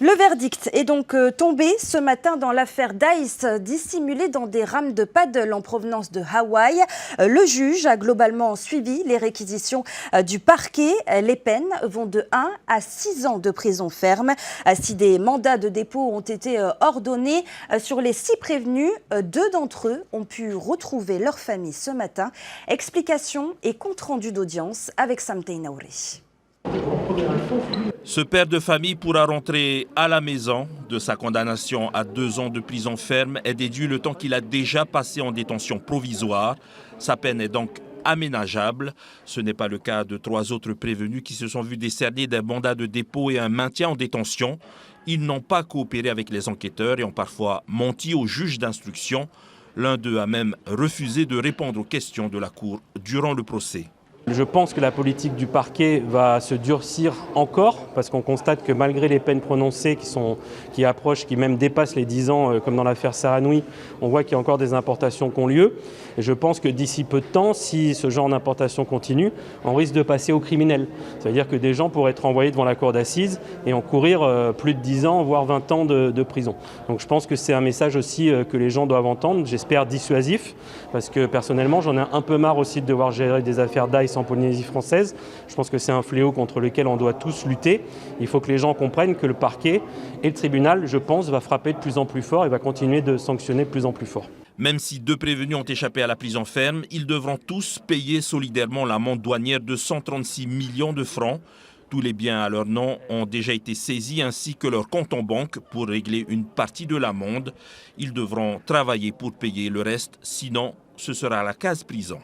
Le verdict est donc tombé ce matin dans l'affaire Dice, dissimulée dans des rames de paddle en provenance de Hawaï. Le juge a globalement suivi les réquisitions du parquet. Les peines vont de 1 à 6 ans de prison ferme. Si des mandats de dépôt ont été ordonnés, sur les 6 prévenus, 2 d'entre eux ont pu retrouver leur famille ce matin. Explications et compte-rendu d'audience avec Sam Teinaouri. Ce père de famille pourra rentrer à la maison. De sa condamnation à 2 ans de prison ferme est déduit le temps qu'il a déjà passé en détention provisoire. Sa peine est donc aménageable. Ce n'est pas le cas de 3 autres prévenus qui se sont vus décerner des mandats de dépôt et un maintien en détention. Ils n'ont pas coopéré avec les enquêteurs et ont parfois menti au juge d'instruction. L'un d'eux a même refusé de répondre aux questions de la cour durant le procès. Je pense que la politique du parquet va se durcir encore parce qu'on constate que malgré les peines prononcées qui approchent, qui même dépassent les 10 ans, comme dans l'affaire Saranoui, on voit qu'il y a encore des importations qui ont lieu. Et je pense que d'ici peu de temps, si ce genre d'importation continue, on risque de passer au criminel. Ça veut dire que des gens pourraient être envoyés devant la cour d'assises et encourir plus de 10 ans, voire 20 ans de prison. Donc je pense que c'est un message aussi que les gens doivent entendre, j'espère dissuasif, parce que personnellement j'en ai un peu marre aussi de devoir gérer des affaires Dice en Polynésie française. Je pense que c'est un fléau contre lequel on doit tous lutter. Il faut que les gens comprennent que le parquet et le tribunal, je pense, va frapper de plus en plus fort et va continuer de sanctionner de plus en plus fort. Même si 2 prévenus ont échappé à la prison ferme, ils devront tous payer solidairement l'amende douanière de 136 millions de francs. Tous les biens à leur nom ont déjà été saisis ainsi que leur compte en banque pour régler une partie de l'amende. Ils devront travailler pour payer le reste, sinon ce sera la case prison.